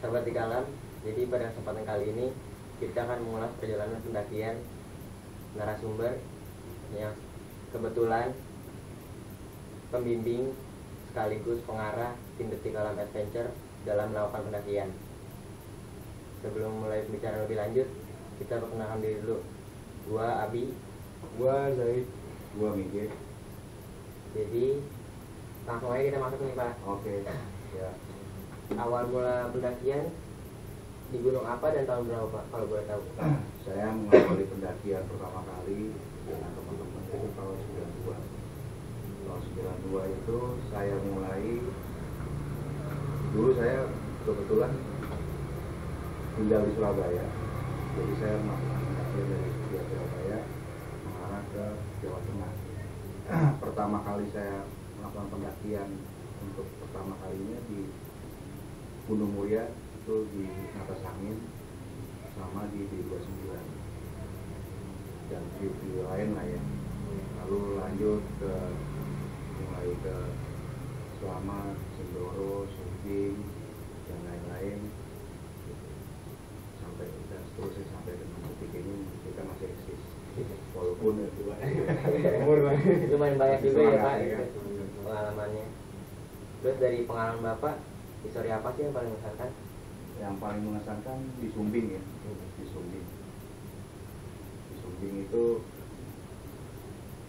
Sahabat di Kalam, jadi pada kesempatan kali ini kita akan mengulas perjalanan pendakian narasumber yang kebetulan pembimbing sekaligus pengarah tim Detik Kalam Adventure dalam melakukan pendakian. Sebelum mulai bicara lebih lanjut, kita perkenalkan diri dulu. Gua Abi, Gua Zaid, gua Miguel. Jadi langsung aja kita masuk nih Pak. Oke. Ya. Awal mula pendakian di gunung apa dan tahun berapa Pak, kalau boleh tahu? Saya mengawali pendakian pertama kali dengan teman-teman itu tahun 92. Tahun 92 itu saya mulai. Dulu saya kebetulan tinggal di Surabaya. Jadi saya melakukan pendakian dari Surabaya mengarah ke Jawa Tengah. Pertama kali saya melakukan pendakian untuk pertama kalinya di Gunung Muria, itu di atas angin sama di D29 dan view lain lah ya. Lalu lanjut ke mulai ke Selamat, Sindoro, Sumbing dan lain-lain sampai dan seterusnya sampai dengan detik ini kita masih eksis walaupun Lumayan banyak juga ya Pak ya. pengalamannya. Terus dari pengalaman Bapak, histori apa sih yang paling mengesankan? Yang paling mengesankan di Sumbing ya, di Sumbing. Di Sumbing itu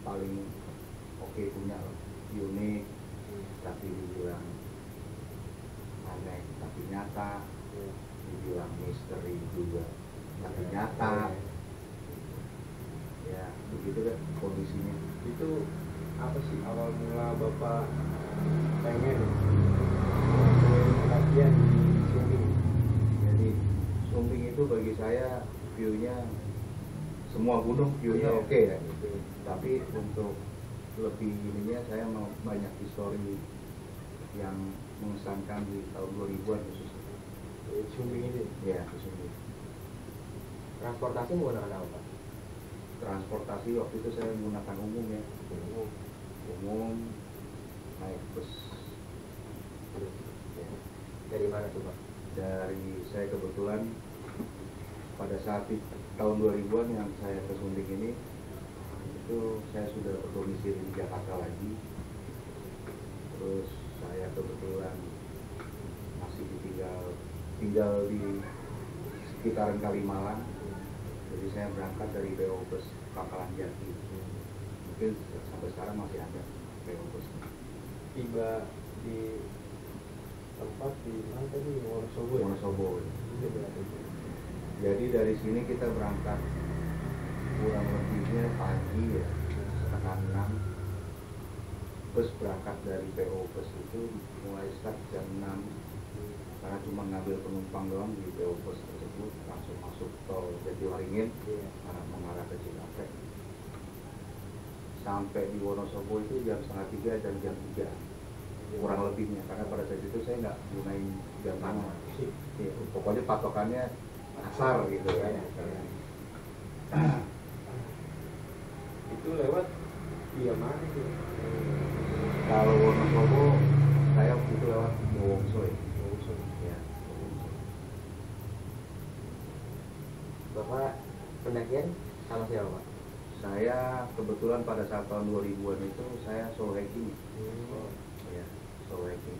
paling oke punya loh, unik, tapi dibilang aneh tapi nyata, dibilang misteri juga tapi nyata. Ya begitu kan kondisinya. Itu apa sih awal mula Bapak pengen pendakian di Sumbing? Jadi Sumbing itu bagi saya view-nya semua gunung view-nya oke ya. Tapi untuk lebih ininya saya mau banyak histori yang mengesankan di tahun 2000-an khususnya. Sumbing ini? Ya, di Sumbing. Transportasi menggunakan apa Pak? Transportasi waktu itu saya menggunakan umum ya. Umum naik bus. Ya. Dari mana tuh Pak? Dari saya kebetulan pada saat di tahun 2000-an yang saya ke Sumbing ini itu saya sudah berdomisili di Jakarta lagi. Terus saya kebetulan masih tinggal di sekitaran Kalimalang. Jadi saya berangkat dari PO Bus Pangkalan Jati. Mungkin sampai sekarang masih ada PO Bus. Tiba di tempat di mana tadi? Wonosobo. Wonosobo. Jadi dari sini kita berangkat kurang lebihnya pagi ya, setengah 6. Bus berangkat dari PO Bus itu mulai start jam 6 karena cuma ngambil penumpang doang di PO Bus tersebut, langsung masuk tol Jatiwaringin mengarah ke Cikampek. Sampai di Wonosobo itu jam 2:30 dan jam 3 kurang lebihnya, karena pada saat itu saya nggak gunain jam tangan. Ya, pokoknya patokannya asar gitu kan. Itu lewat via mana itu? Kalau Wonosobo saya waktu itu lewat Wongso ya. Ya. Bapak pendakian sama siapa Pak? Saya kebetulan pada saat tahun 2000-an itu saya solo hiking. Ya, solo hiking.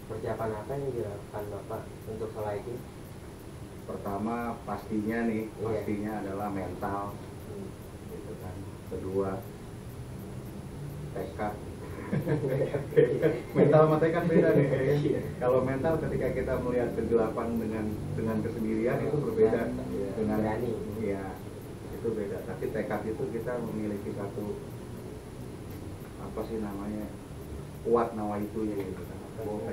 Persiapan apa yang dilakukan Bapak untuk solo hiking? Pertama pastinya adalah mental, gitu kan. Kedua tekad. Mental sama tekad beda nih. Kalau mental ketika kita melihat kegelapan dengan kesendirian itu berbeda dengan berani. Ya, itu beda. Tapi tekad itu kita memiliki satu apa sih namanya, kuat nawa itu ya gitu kan. Apa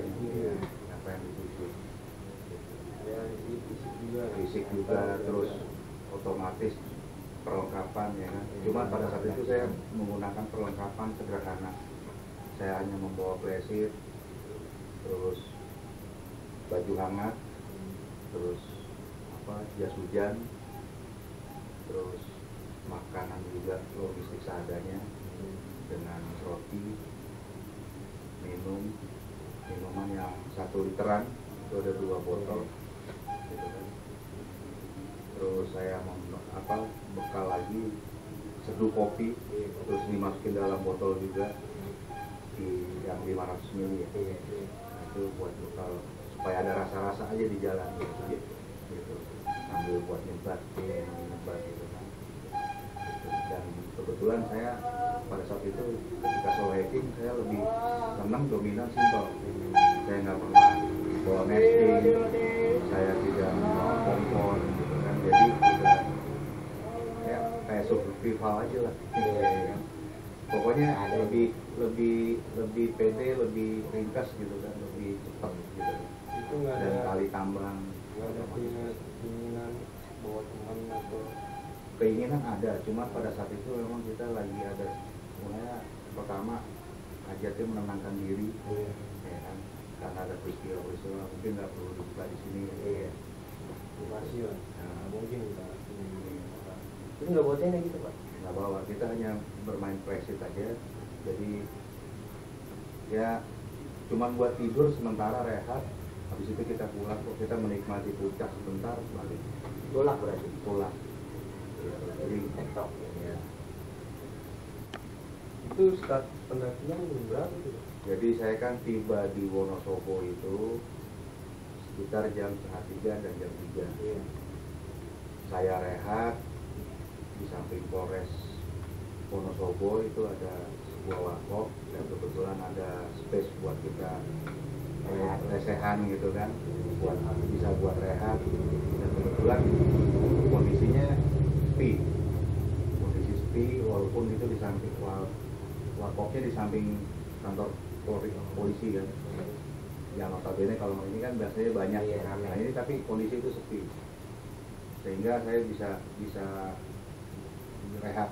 yang dituju. Ya, Fisik juga, terus otomatis perlengkapan ya kan. Cuma pada saat itu saya menggunakan perlengkapan sederhana. Saya hanya membawa plesir, terus baju hangat, terus jas hujan, terus makanan juga logistik seadanya dengan roti, minuman yang 1 literan itu ada 2 botol gitu kan. Terus saya bekal lagi seduh kopi, terus dimasukin dalam botol juga di yang 500 ml ya. Nah, itu buat bekal supaya ada rasa-rasa aja di jalan gitu. Sambil buat nyebat gitu kan. Dan kebetulan saya pada saat itu ketika solo hiking saya lebih senang dominan simpel. Saya nggak pernah bawa nesting, saya tidak bawa kompor gitu kan. Jadi udah ya kayak survival aja lah. Pokoknya lebih pede, lebih ringkas gitu kan, lebih cepat gitu. Itu nggak Dan ada kali tambang nggak ada keinginan bawa teman atau keinginan ada, cuma pada saat itu memang kita lagi ada sebenarnya pertama hajatnya menenangkan diri, ya kan, karena ada peristiwa mungkin nggak perlu dibuka di sini. motivasi lah. Nah, Mungkin kita Itu nggak bawa tenda gitu pak? nggak bawa, kita hanya bermain presit aja, jadi ya cuman buat tidur sementara, rehat, habis itu kita pulang kok, kita menikmati puncak sebentar balik Golak berarti. pulang gitu. Jadi Tektok. ya, itu start pendakian jam berapa tuh? jadi saya kan tiba di Wonosobo itu sekitar jam 2:30 dan jam 3. Iya. Saya rehat di samping Polres Wonosobo itu ada sebuah warkop dan kebetulan ada space buat kita lesehan gitu kan, bisa buat rehat, dan kebetulan kondisinya sepi walaupun itu di samping warkopnya di samping kantor polisi kan, yang notabene kalau ini kan biasanya banyak. Iya, ramai. Nah ini tapi kondisi itu sepi sehingga saya bisa rehat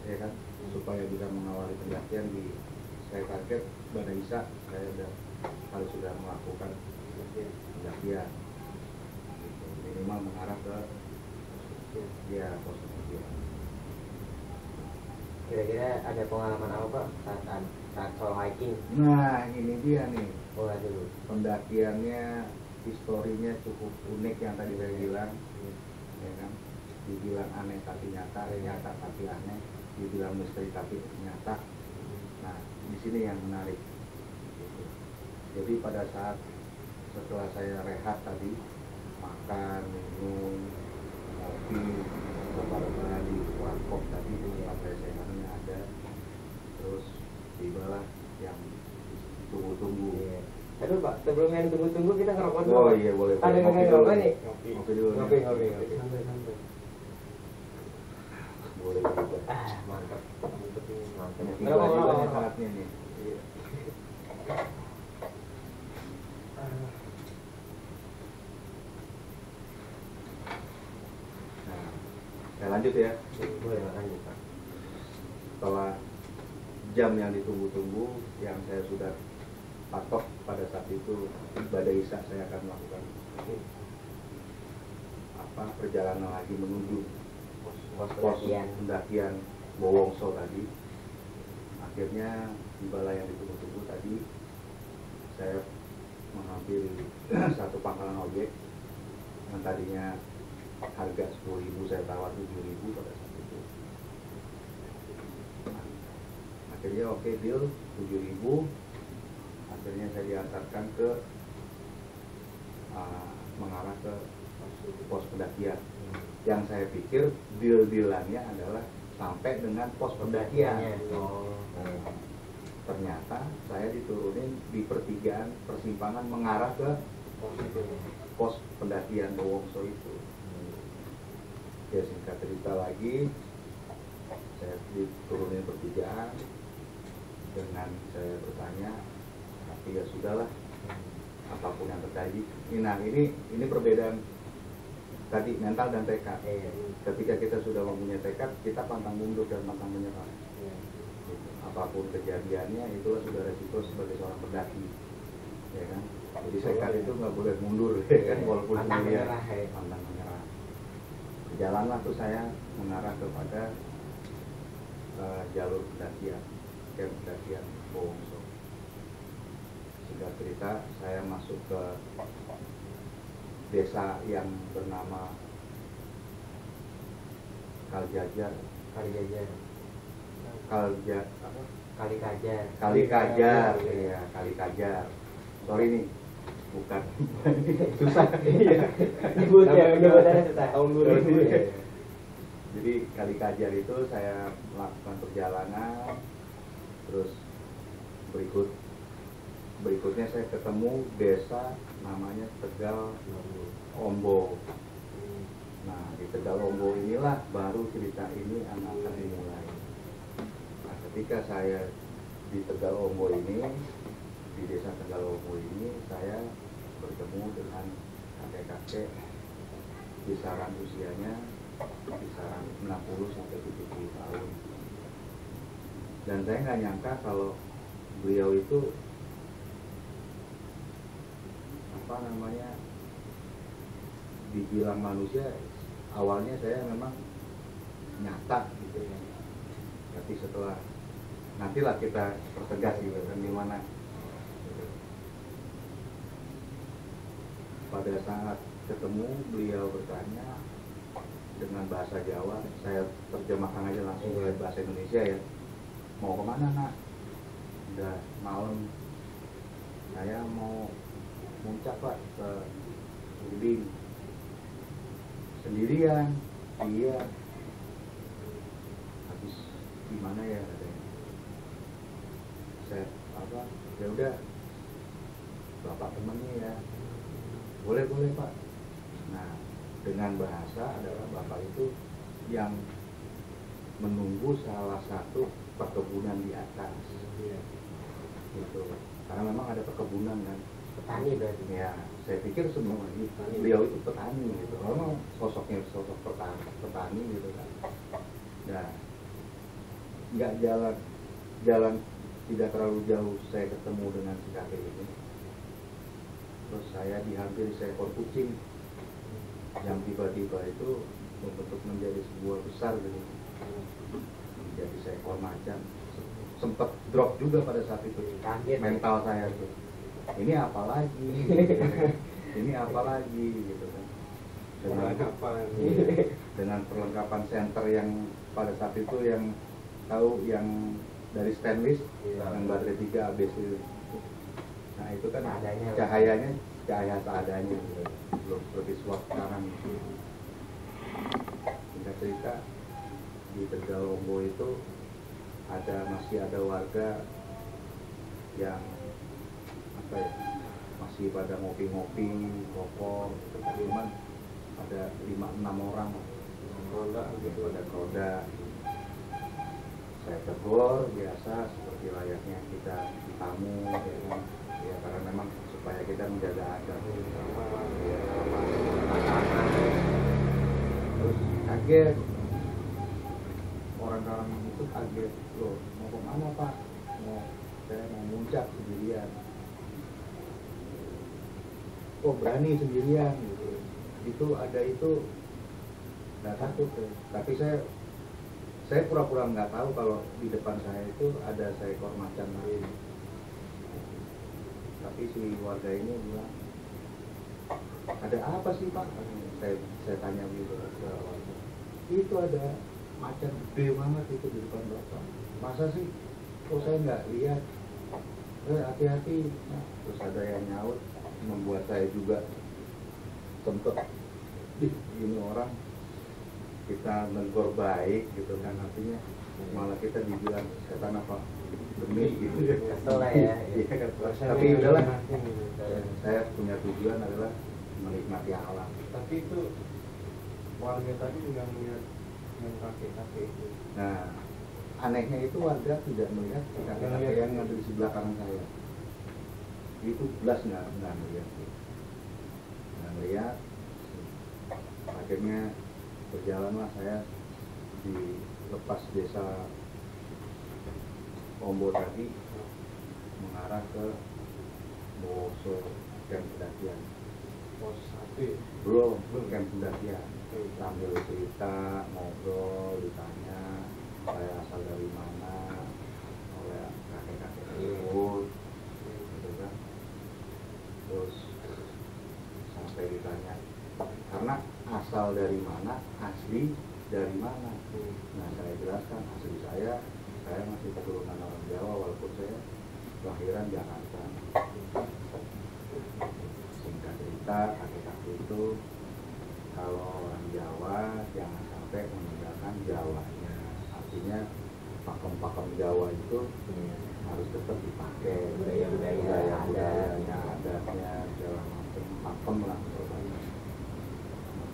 ya kan, supaya bisa mengawali pendakian. Saya target pada Isa saya harus sudah melakukan pendakian gitu. Minimal mengarah ke ya pos pendakian. Kira-kira ada pengalaman apa pak saat solo hiking? Nah ini dia nih, Mulai dulu. pendakiannya historinya cukup unik yang tadi saya bilang, ya kan, dibilang aneh tapi nyata, nyata tapi aneh, dibilang misteri tapi nyata. Nah di sini yang menarik gitu. Jadi pada saat setelah saya rehat tadi, makan, minum, kopi, beberapa di warkop tadi di tempat lesehannya ada, terus tibalah yang tunggu-tunggu. Iya. Aduh pak, sebelum yang tunggu-tunggu kita ngerokok dulu. Oh Pak. iya boleh. Ada yang Ngopi ngerokok dulu. nih? Ngopi dulu. Ngopi. Santai-santai. Boleh juga. Mantap. Mantap. Tiba Ngerokok, juga nih ngerokok. saatnya nih. Iya. Nah, saya lanjut ya. Boleh lanjut pak. Setelah jam yang ditunggu-tunggu, yang saya sudah patok pada saat itu, pada Isa saya akan melakukan perjalanan lagi menuju Pos pos pendakian. pendakian Bowongso tadi. Akhirnya tibalah yang ditunggu-tunggu tadi. Saya menghampiri satu pangkalan ojek yang tadinya harga 10.000 saya tawar 7.000 pada saat itu. Nah, akhirnya oke deal 7.000. Akhirnya saya diantarkan ke mengarah ke pos pendakian. Yang saya pikir deal-dealannya adalah sampai dengan pos pendakian. Oh. Ternyata saya diturunin di pertigaan persimpangan mengarah ke pos pendakian Bowongso itu. Ya singkat cerita lagi, saya diturunin pertigaan dengan saya bertanya, tapi ya sudahlah, apapun yang terjadi. Nah ini perbedaan tadi mental dan tekad. Iya. Ketika kita sudah mempunyai tekad, kita pantang mundur dan pantang menyerah. Iya. Gitu. Apapun kejadiannya, itulah sudah resiko sebagai seorang pendaki, ya kan. Jadi tekad itu nggak boleh mundur, ya kan, walaupun Pantang kemudian menyerah, ya. pantang menyerah. Jalanlah tuh saya mengarah kepada jalur pendakian, camp pendakian Bowongso. Singkat cerita, saya masuk ke desa yang bernama Kaljajar, Kali Jajar, apa? Kali Kajar. Kali Kajar, ya Kali Kajar. Sorry nih, bukan susah. Nyebut ya, nyebutnya susah. Tahun 2000 ya. Jadi Kali Kajar itu saya melakukan perjalanan, terus berikutnya saya ketemu desa namanya Tegal Ombo. Nah di Tegal Ombo inilah baru cerita ini akan dimulai. Nah, ketika saya di Tegal Ombo ini, di desa Tegal Ombo ini, saya bertemu dengan kakek-kakek kisaran usianya kisaran 60 sampai 70 tahun. Dan saya nggak nyangka kalau beliau itu apa namanya dibilang manusia, awalnya saya memang nyata gitu ya. Tapi setelah nantilah kita pertegas gitu kan di mana. Pada saat ketemu beliau bertanya dengan bahasa Jawa, saya terjemahkan aja langsung ke bahasa Indonesia ya. Mau kemana nak? Udah malam, saya mau muncak pak ke Udin. Sendirian? Iya. Habis gimana ya katanya? Saya apa? Ya udah, bapak temennya ya. Boleh pak. Nah, dengan bahasa adalah bapak itu yang menunggu salah satu perkebunan di atas, gitu. Karena memang ada perkebunan kan. Petani berarti. Ya, saya pikir semua ini beliau itu petani gitu. Memang sosoknya sosok petani gitu kan. Nah, nggak jalan tidak terlalu jauh saya ketemu dengan si kakek ini. Terus saya dihampiri seekor kucing yang tiba-tiba itu membentuk menjadi sebuah besar gitu, menjadi seekor macan. Sempat drop juga pada saat itu. Kaget. Mental saya tuh. Ini apa lagi? Ini apa lagi gitu kan? Dengan perlengkapan center yang pada saat itu yang tahu yang dari stainless yang baterai 3 ABC. Nah itu kan Seadanya. cahaya seadanya, belum seperti swab sekarang. Singkat cerita, di Tegal Ombo itu masih ada warga yang apa ya, masih pada ngopi-ngopi, rokok, gitu. Cuman ada 5-6 orang Roda gitu. pada roda. Saya tegur biasa seperti layaknya kita tamu ya kan. Ya karena memang supaya kita menjaga adab. Ya, terus kaget, orang-orang itu kaget, loh mau kemana pak? Saya mau muncak sendirian. Oh berani sendirian gitu. Itu nggak takut ya. Tapi saya pura-pura nggak tahu kalau di depan saya itu ada seekor macan lain. Tapi si warga ini bilang, ada apa sih pak? Saya tanya gitu ke warga. Itu ada macan gede banget itu di depan bapak. Masa sih? Oh saya nggak lihat. Hati-hati. Nah, terus ada yang nyaut, membuat saya juga sempet ini orang kita menegur baik gitu kan, artinya malah kita dibilang setan apa demi gitu ya. Kesel lah ya. Iya kan. Tapi udahlah, saya punya tujuan adalah menikmati alam. Tapi itu warga tadi nggak melihat yang kakek-kakek itu. Nah, anehnya itu warga tidak melihat kakek-kakek yang ada di sebelah kanan saya. Itu jelas nggak melihat. Nggak melihat. Akhirnya berjalanlah saya di lepas desa Ombo tadi mengarah ke Boso camp pendakian. Pos 1 Belum camp pendakian. Sambil cerita, ngobrol, ditanya saya asal dari mana oleh kakek-kakek tersebut, gitu kan. Terus sampai ditanya karena asal dari mana, asli dari mana. Nah saya jelaskan asli saya masih keturunan orang Jawa walaupun saya kelahiran Jakarta. Singkat cerita, kakek-kakek itu kalau orang Jawa jangan sampai meninggalkan Jawanya. Artinya pakem-pakem Jawa itu harus tetap dipakai, budaya-budayanya, adatnya, segala macam, pakem lah.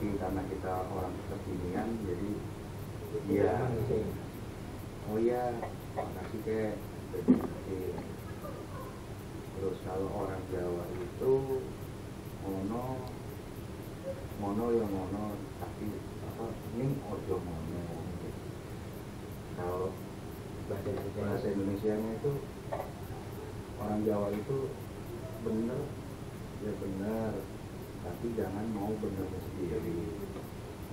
Tapi karena kita orang kekinian, jadi ya, oh ya, makasih kek. Terus kalau orang Jawa itu mono ya mono, tapi apa ini ojo mono. Kalau bahasa Indonesianya itu orang Jawa itu bener ya bener, tapi jangan mau benernya sendiri.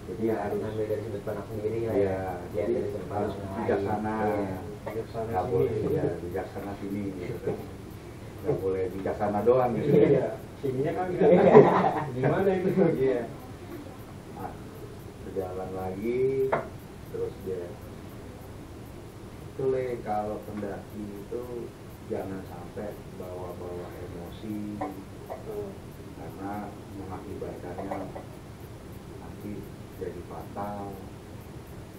Jadi harus ambil dari sudut pandang sendiri lah ya, jadi dari sudut harus pandang bijaksana, Bijaksana nggak sini. boleh ya bijaksana sini gitu kan, nggak boleh bijaksana doang gitu. Iya, sininya kan nggak gimana itu? Iya. Nah, berjalan lagi, terus dia itu kalau pendaki itu jangan sampai bawa-bawa emosi karena mengakibatkannya nanti jadi fatal,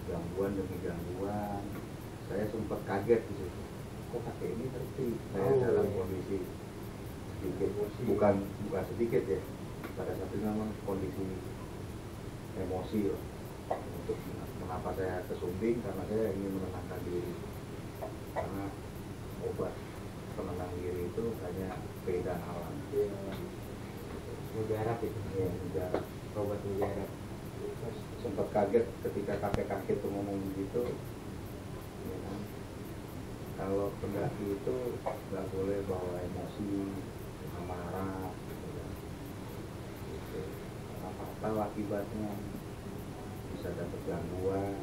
gangguan demi gangguan. Saya sempat kaget di situ, kok kakek ini ngerti saya dalam kondisi sedikit, bukan sedikit ya, pada saat itu memang kondisi emosi loh. Untuk mengapa saya kesumbing, karena saya ingin menenangkan diri, karena obat penenang diri itu hanya keindahan alam. mujarab itu Ya, mujarab. obat mujarab. Sempat kaget ketika kakek-kakek itu ngomong begitu ya kan? Kalau pendaki itu nggak boleh bawa emosi, marah gitu. Apa akibatnya bisa dapat gangguan.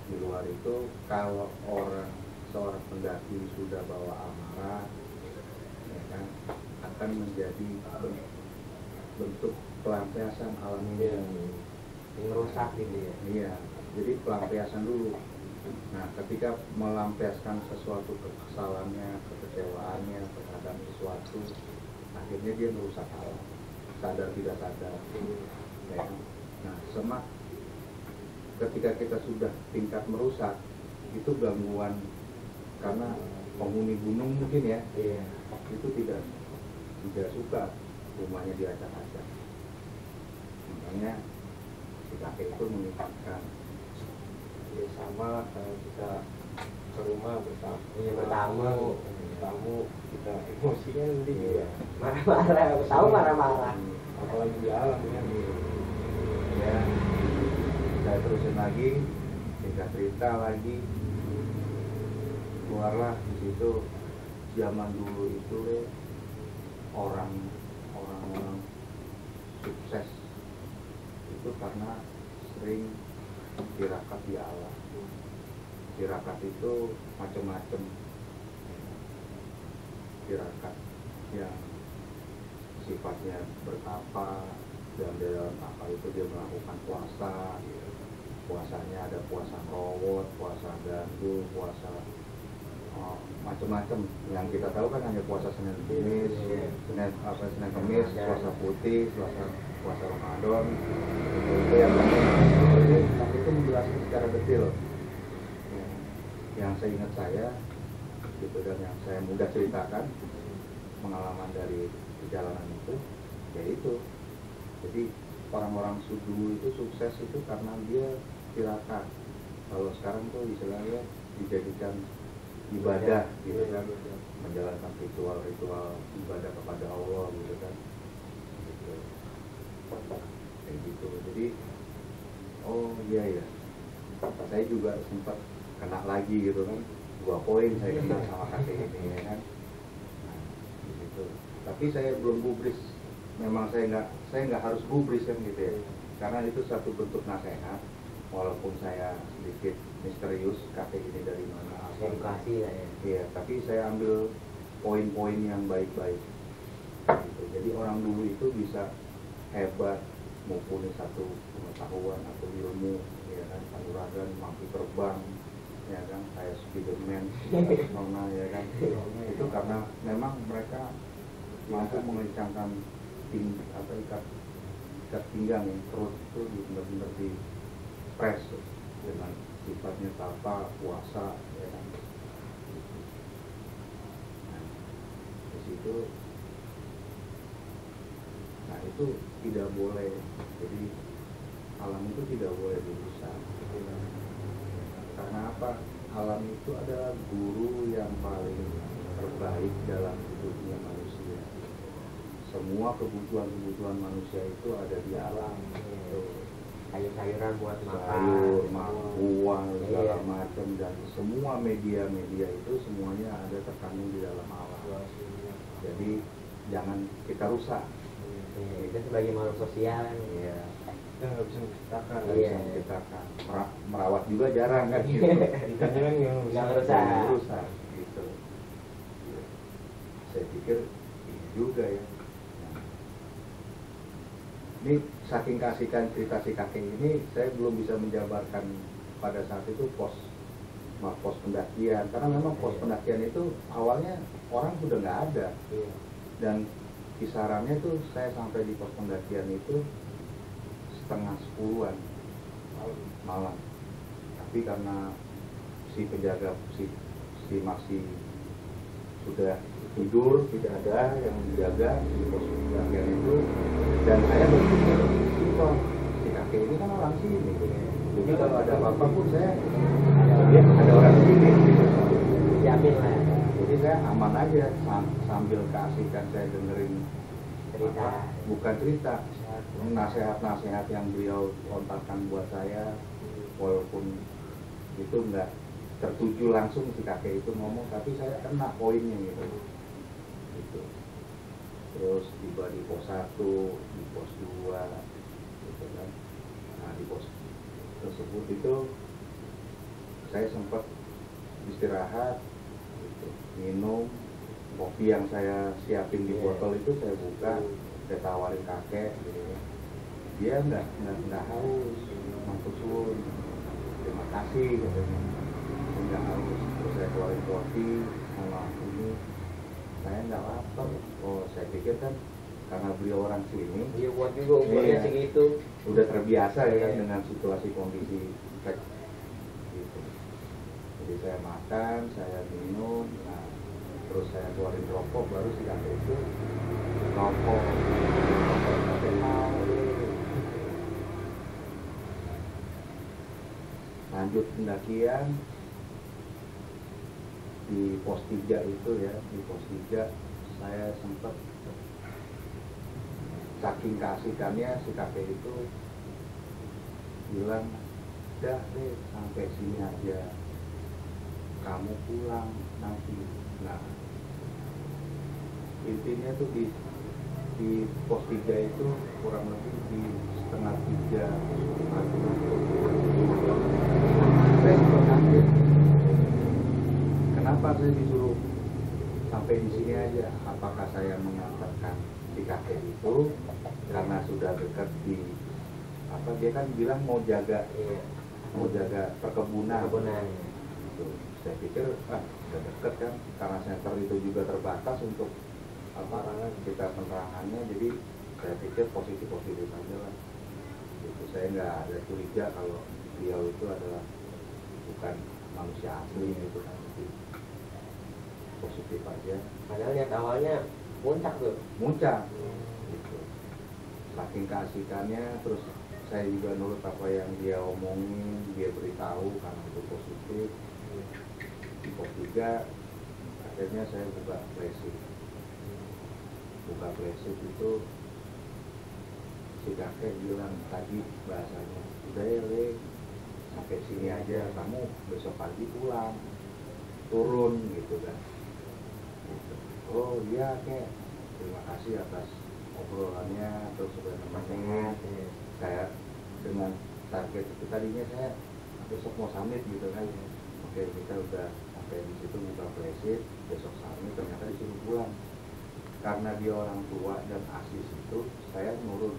Di luar itu kalau seorang pendaki sudah bawa amarah ya kan, akan menjadi bentuk pelampiasan alamiah. Ngerusak gitu ya. Iya, jadi pelampiasan dulu. Nah, ketika melampiaskan sesuatu kekesalannya, kekecewaannya terhadap sesuatu, akhirnya dia merusak alam, sadar tidak sadar. Ya kan? Nah, ketika kita sudah tingkat merusak, itu gangguan karena penghuni gunung mungkin ya, itu tidak suka rumahnya diacak-acak. Makanya si kakek itu mengingatkan, Ya sama kayak kita ke rumah bertamu kita emosi kan nanti juga marah-marah, tahu marah-marah. apalagi di alam kan. ya saya terusin lagi, singkat cerita lagi, keluarlah di situ. Zaman dulu itu orang sukses itu karena sering tirakat di alam. Tirakat itu macam-macam. Tirakat yang sifatnya bertapa, dan dalam apa itu dia melakukan puasa. Puasanya ada puasa rawat, puasa gandu, puasa macam-macam. Yang kita tahu kan hanya puasa Senin Kamis, Senin Kamis, puasa putih, puasa Ramadan. Itu yang itu menjelaskan secara detail. Yang saya ingat saya gitu, dan yang saya mudah ceritakan pengalaman dari perjalanan itu, yaitu jadi orang-orang dulu itu sukses itu karena dia tirakat. Kalau sekarang tuh istilahnya dijadikan ibadah gitu kan, menjalankan ritual ibadah kepada Allah gitu kan, gitu. Kayak gitu. Jadi oh iya ya, saya juga sempat kena lagi gitu kan, 2 poin saya kena sama kakek ini ya kan. Nah, gitu. Tapi saya belum gubris, memang saya nggak harus gubris kan gitu ya, karena itu satu bentuk nasihat. Walaupun saya sedikit misterius kakek ini dari mana, Edukasi lah ya. iya, tapi saya ambil poin-poin yang baik-baik gitu. Jadi orang dulu itu bisa hebat, mumpuni satu pengetahuan atau ilmu, ya kan, kanuragan, mampu terbang, ya kan, kayak Spiderman, Nona, ya kan. Itu karena memang mereka mampu mengencangkan ikat pinggang yang perut itu benar-benar di press dengan sifatnya tata puasa, ya kan. Nah, di situ, nah itu tidak boleh, jadi alam itu tidak boleh dirusak. Karena apa? Alam itu adalah guru yang paling terbaik dalam hidupnya manusia. Semua kebutuhan manusia itu ada di alam. Sayur-sayuran buat makan, sayur, buah, segala iya, macam, dan semua media-media itu semuanya ada terkandung di dalam alam. Jadi jangan kita rusak. Itu sebagai makhluk sosial. Iya. Kita nggak bisa menciptakan. Nggak bisa menciptakan. Merawat juga jarang kan gitu. Ikannya kan yang Nggak merusak. Rusak gitu. Saya pikir ini juga ya. Ini saking kasihkan cerita si kakek ini, saya belum bisa menjabarkan pada saat itu pos pendakian, karena memang pos pendakian itu awalnya orang sudah nggak ada, dan kisarannya tuh saya sampai di pos pendakian itu 9:30 malam. Tapi karena si penjaga si masih sudah tidur, tidak ada yang menjaga di pos pendakian itu, dan saya berpikir simpel, si kakek ini kan orang sini, jadi kalau ada apa-apa pun saya ada orang sini, Jamin lah. jadi saya aman aja sambil keasikan saya dengerin Cerita. bukan cerita, nasihat-nasihat yang beliau lontarkan buat saya, walaupun itu enggak tertuju langsung si kakek itu ngomong, tapi saya kena poinnya gitu. Terus tiba di pos 1, di pos 2, gitu kan. Nah di pos tersebut itu saya sempat istirahat, gitu, minum kopi yang saya siapin di botol itu saya buka, saya tawarin kakek, gitu. Dia nggak haus, maksud suun, terima kasih, katanya, nggak haus. Terus saya keluarin kopi sama ini, saya nggak lapar. Oh, saya pikir kan karena beliau orang sini, Iya, buat juga umurnya iya, segitu. udah terbiasa ya kan Iya. dengan situasi kondisi gitu. Jadi saya makan, saya minum, nah terus saya keluarin rokok, baru si kakek itu rokok. Kakek mau. Lanjut pendakian di pos 3 itu ya, di pos 3 saya sempat saking keasikannya si kakek itu bilang, dah deh sampai sini aja, kamu pulang nanti. Nah intinya tuh di pos 3 itu kurang lebih di 2:30 saya sempat kaget, kenapa saya disuruh sampai di sini aja? Apakah saya mengantarkan si kakek itu karena sudah dekat di apa, dia kan bilang mau jaga perkebunan. Gitu. Saya pikir udah deket kan, karena center itu juga terbatas untuk apa kita penerangannya, jadi saya pikir positif aja lah. Gitu. Saya nggak ada curiga kalau beliau itu adalah bukan manusia asli gitu kan, jadi positif aja. Padahal niat awalnya muncak tuh. Muncak gitu. Saking keasikannya, terus saya juga nurut apa yang dia omongin, dia beritahu karena itu positif. Di pos 3 akhirnya saya buka flashing itu si kakek bilang tadi bahasanya, udah ya Le, sampai sini aja, kamu besok pagi pulang, turun gitu kan. Gitu. Oh iya kek, terima kasih atas obrolannya, terus sudah nemenin saya dengan target itu. Tadinya saya besok mau summit gitu kan, oke kita udah sampai di situ buka flashit, besok summit, ternyata disuruh pulang. Karena dia orang tua dan asis itu, saya nurut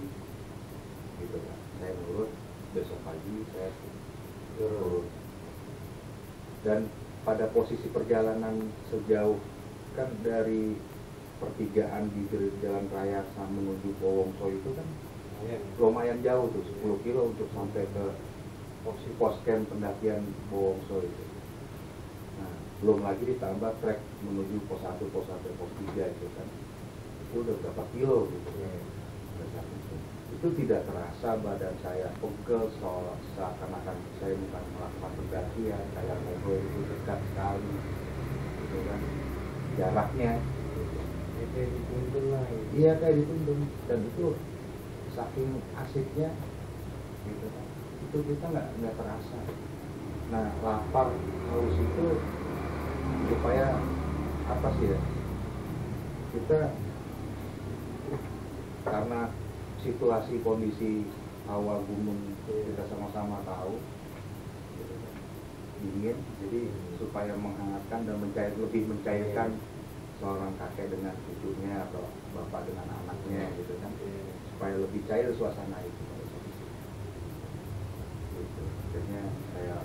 saya nurut, besok pagi saya turun. Dan pada posisi perjalanan sejauh kan dari pertigaan di jalan raya menuju Bowongso itu kan lumayan jauh tuh, 10 kilo untuk sampai ke pos camp pendakian Bowongso itu. Nah, belum lagi ditambah trek menuju pos 1, pos 2, pos 3 itu kan. Itu udah berapa kilo gitu. Itu tidak terasa badan saya pegel, seakan-akan saya bukan melakukan pendakian, kayak mobil itu dekat sekali gitu kan. Jaraknya kayak dituntun lah gitu. iya kayak dituntun, dan itu saking asiknya gitu kan, itu kita nggak terasa. Nah, lapar haus itu supaya apa sih ya, kita karena situasi kondisi hawa gunung kita sama-sama tahu gitu kan, dingin, jadi supaya menghangatkan dan lebih mencairkan seorang kakek dengan cucunya atau bapak dengan anaknya gitu kan, supaya lebih cair suasana itu. Gitu. Akhirnya saya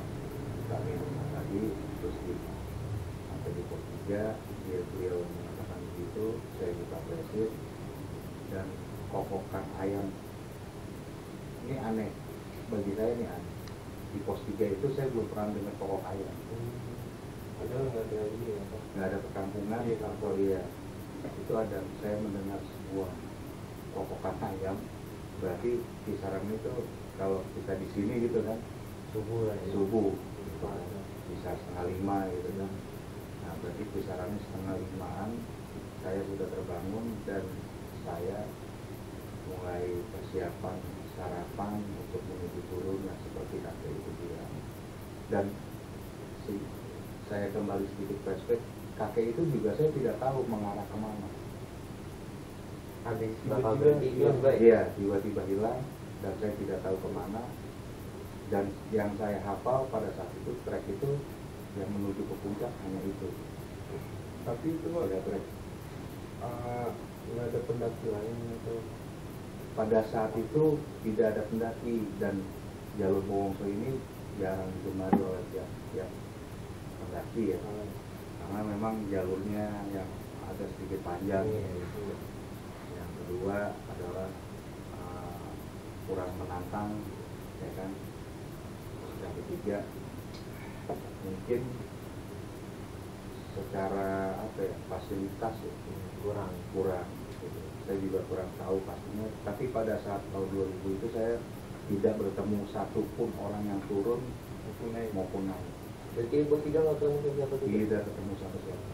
minum lagi, terus sampai di pos 3 beliau mengatakan begitu, saya buka flashdisk dan kokokan ayam ini aneh bagi saya, ini aneh. Di pos 3 itu saya belum pernah dengar kokok ayam. Padahal nggak ada ini ya, Pak. Nggak ada perkampungan di kantor ya. Itu ada, saya mendengar sebuah kokokan ayam. Berarti kisaran itu kalau kita di sini gitu kan, Subuh lah ya. subuh bisa 4:30 gitu kan. Nah, berarti kisarannya 4:30-an saya sudah terbangun dan saya mulai persiapan sarapan untuk menuju turun, yang seperti kakek itu bilang. Dan saya kembali sedikit flashback, kakek itu juga saya tidak tahu mengarah kemana. Habis Tiba-tiba bapak berhenti hilang. baik. Iya, tiba-tiba hilang dan saya tidak tahu kemana. Dan yang saya hafal pada saat itu, trek itu yang menuju ke puncak hanya itu. Tapi itu Pak, Tidak trek. nggak ada pendaki lain atau Pada saat itu tidak ada pendaki, dan jalur Bowongso ini jarang digemari oleh tiap pendaki ya, karena memang jalurnya yang agak sedikit panjang. Yang kedua adalah kurang menantang, ya kan. Yang ketiga mungkin secara apa ya, fasilitas ya, kurang gitu. Saya juga kurang tahu pastinya, tapi pada saat tahun 2000 itu saya tidak bertemu satupun orang yang turun maupun naik. Berarti bos 3 nggak ketemu siapa tuh? Tidak ketemu sama siapa.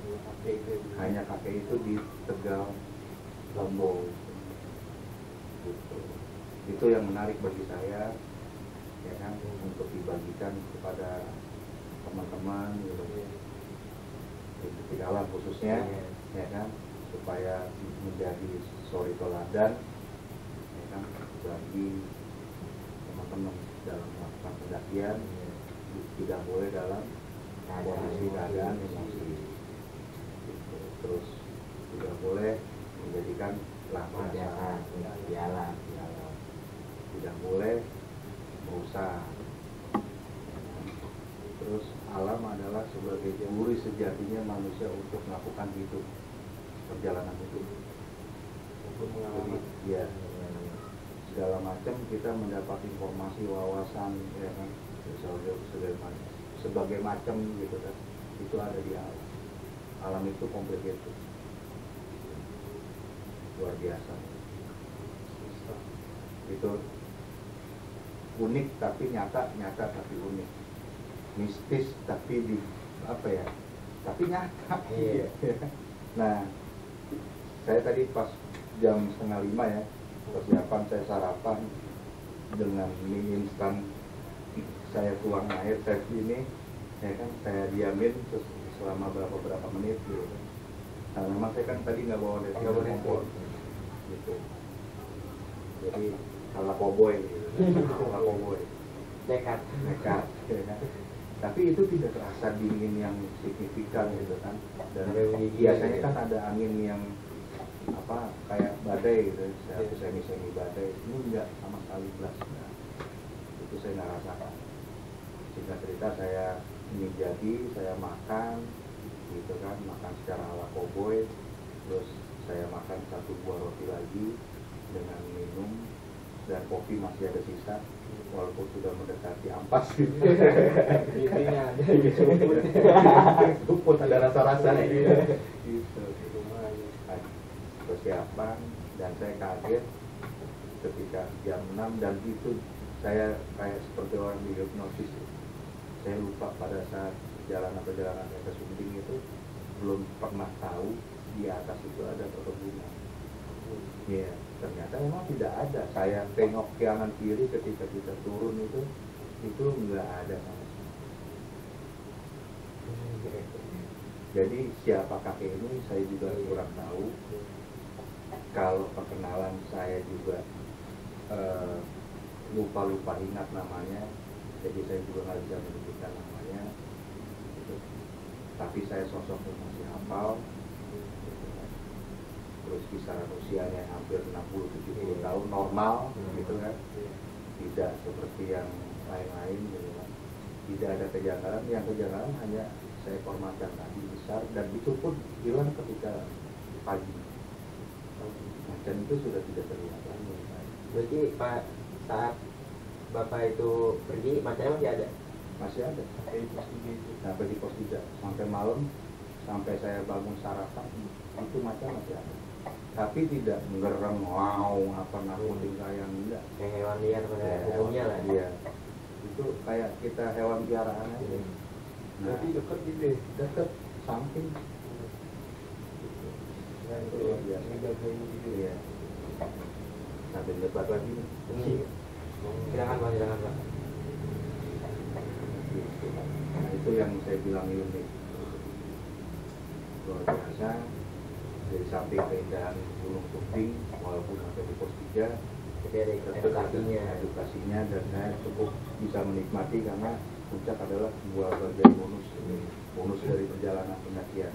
kakek itu? Hanya kakek itu di Tegal Lombok gitu. Itu yang menarik bagi saya, ya kan, untuk dibagikan kepada teman-teman gitu, di dalam khususnya, ya kan, supaya menjadi suri teladan, ya kan, bagi teman-teman dalam melakukan pendakian. Tidak boleh dalam kondisi keadaan emosi gitu. Terus tidak boleh menjadikan lampiasan, jalan, tidak boleh merusak. Terus alam adalah sebagai guru sejatinya manusia untuk melakukan hidup, perjalanan hidup. Untuk pengalaman. Jadi, ya, segala macam kita mendapat informasi, wawasan, ya kan, sebagai macam gitu kan, itu ada di alam. Alam itu complicated, luar biasa. Itu unik tapi nyata tapi unik, mistis tapi di apa ya, tapi nyata. Iya. Nah, saya tadi pas jam 4:30 ya, persiapan saya sarapan dengan mie instan, saya tuang air teh ini, ya kan, saya diamin terus selama berapa menit gitu. Nah, memang saya kan tadi nggak bawa kompor gitu, jadi salah koboy gitu. Salah koboy, Nekat. nekat, ya kan. Tapi itu tidak terasa dingin yang signifikan gitu kan. Dan biasanya kan ada angin yang apa, kayak badai gitu, semi badai. Ini enggak sama sekali, belas. itu saya nggak rasakan. Singkat cerita saya mie jadi, saya makan gitu kan, makan secara ala koboi, terus saya makan 1 buah roti lagi dengan minum, dan kopi masih ada sisa walaupun sudah mendekati ampas gitu. Intinya ada Luput ada rasa-rasanya gitu. lumayan. Persiapan, dan saya kaget ketika jam 6, dan itu saya kayak seperti orang dihipnosis. Saya lupa pada saat perjalanan ke Sumbing itu belum pernah tahu di atas itu ada perkebunan. Iya, ternyata memang tidak ada. Saya tengok kanan kiri ketika kita turun itu nggak ada sama sekali. Jadi siapa kakek ini saya juga kurang tahu. Kalau perkenalan saya juga lupa ingat namanya, jadi saya juga nggak bisa menyebutkan namanya. Tapi saya sosoknya masih hafal. Terus kisaran usianya hampir 60-70 tahun, normal gitu kan, tidak seperti yang lain-lain gitu kan. Tidak ada kejanggalan, yang kejanggalan hanya seekor macan tadi besar, dan itu pun hilang ketika pagi. Macan itu sudah tidak terlihat lagi. Berarti Pak, saat Bapak itu pergi, macannya masih ada? Masih ada sampai di pos 3 sampai malam, sampai saya bangun sarapan itu macan masih ada, tapi tidak ngerem wow apa nakutin saya, enggak. Kayak hewan liar pada umumnya lah. Iya, itu kayak kita hewan piaraan aja. Berarti dekat gitu ya? Dekat samping. Nah, itu Luar biasa. ngejagain gitu ya. Iya. Sampai debat lagi nih. Silakan Pak, silakan Pak. Gitu. Nah, itu yang saya bilang unik. Luar biasa. Dari samping keindahan Gunung Sumbing, walaupun sampai di pos 3, Tapi ada edukasinya, dan saya cukup bisa menikmati karena puncak adalah sebuah bagian bonus dari perjalanan pendakian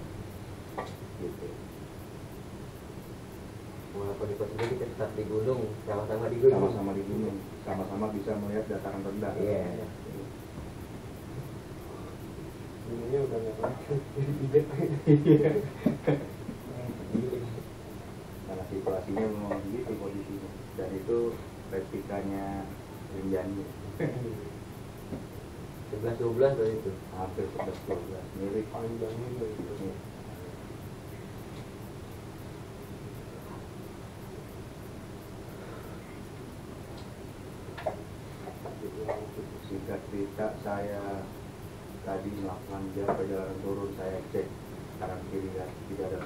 gitu. Walaupun di pos ini kita tetap di gunung, sama-sama di gunung. Sama-sama di gunung, sama-sama bisa melihat dataran rendah. Iya. Gunungnya udah nggak kelihatan, jadi bibit. Karena situasinya memang begitu kondisinya, dan itu replikanya Rinjani 11-12 loh itu. hampir 11-12 mirip. Panjangnya gitu. Iya. Singkat cerita, saya tadi melakukan perjalanan turun, saya cek kanan kiri dan tidak ada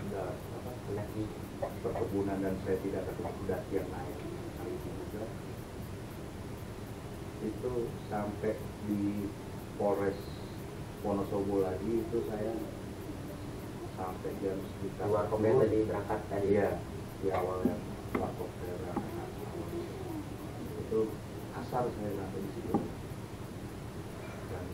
pendaki perkebunan, dan saya tidak ketemu pendaki yang naik kali itu juga. Itu sampai di Polres Wonosobo lagi, itu saya sampai jam sekitar Luar komen tadi berangkat tadi. Iya, di awalnya lapor saya berangkat itu asar saya sampai di situ. Dan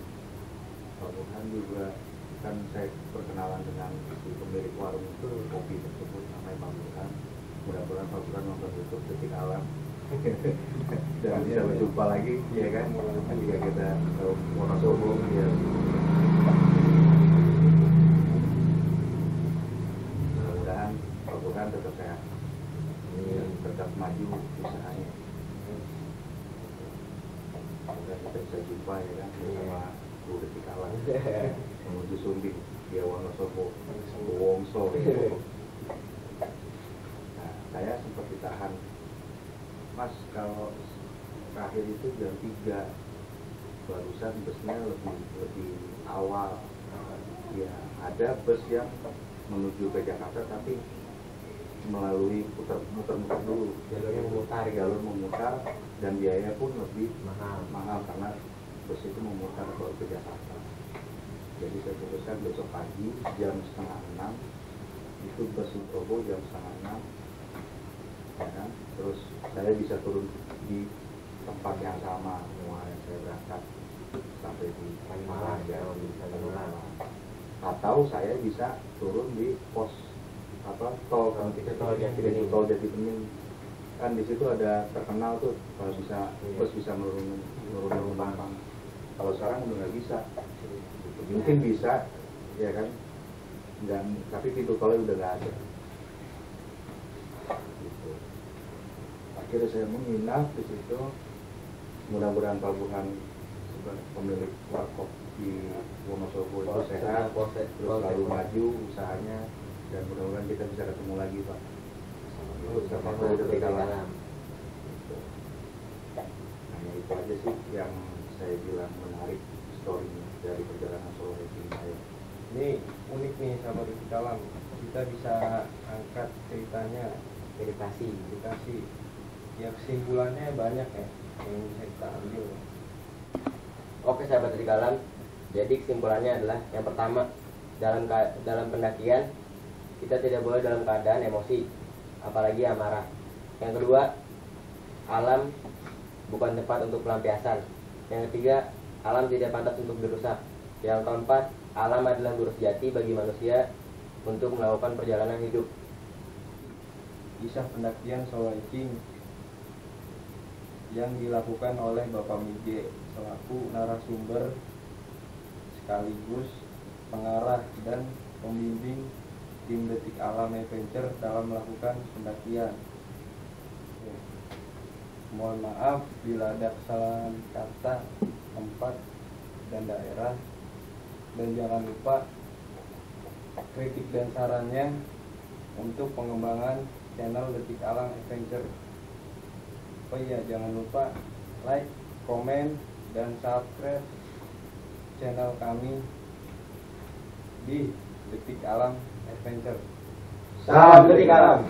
Pak Burhan juga kan saya perkenalan dengan si pemilik warung itu, kopi tersebut namanya Pak Burhan. Mudah-mudahan Pak Burhan nonton YouTube Detik Alam dan bisa berjumpa lagi, ya kan? Ketika kita ke Wonosobo, ya. Mudah-mudahan Pak Burhan tetap sehat, tetap maju usahanya. Semoga kita bisa jumpa, ya kan, bersama Bu Detik Alam menuju Sumbing, dia Wonosobo, Wongso. Nah, saya sempat ditahan, Mas, kalau terakhir itu jam 3, barusan busnya lebih awal. Ya, ada bus yang menuju ke Jakarta tapi melalui muter-muter dulu, jalur memutar, dan biaya pun lebih mahal karena bus itu memutar baru ke Jakarta. Jadi saya putuskan besok pagi jam 5:30 itu bus Sutobo jam 5:30, ya kan? Terus saya bisa turun di tempat yang sama mulai saya berangkat sampai di Malang, ya, atau saya bisa turun di pos tol, kalau kita tol Jati Bening kan di situ ada terkenal tuh kalau bisa bus bisa menurun penumpang. Kalau sekarang udah nggak bisa. Mungkin bisa, ya kan? Dan tapi pintu tolnya udah nggak ada. Gitu. Akhirnya saya menginap di situ. Mudah-mudahan pelabuhan pemilik warkop di Wonosobo itu sehat, terus selalu maju usahanya, dan mudah-mudahan kita bisa ketemu lagi, Pak. Sama Detik Alam. Hanya itu aja sih yang saya bilang menarik historinya dari perjalanan solo hiking saya. Ini unik nih sahabat Detik Alam. Kita bisa angkat ceritanya Edukasi. edukasi. Ya kesimpulannya banyak ya yang bisa kita ambil. Oke sahabat Detik Alam, jadi kesimpulannya adalah yang pertama, dalam pendakian kita tidak boleh dalam keadaan emosi, apalagi amarah. Yang kedua, alam bukan tempat untuk pelampiasan. Yang ketiga, alam tidak pantas untuk dirusak. Yang keempat, alam adalah guru sejati bagi manusia untuk melakukan perjalanan hidup. Kisah pendakian solo hiking yang dilakukan oleh Bapak Mige selaku narasumber sekaligus pengarah dan pembimbing tim Detik Alam Adventure dalam melakukan pendakian. Mohon maaf bila ada kesalahan kata, tempat, dan daerah. Dan jangan lupa kritik dan sarannya untuk pengembangan channel Detik Alam Adventure. Oh iya, jangan lupa like, komen, dan subscribe channel kami di Detik Alam Adventure. Salam Detik Alam.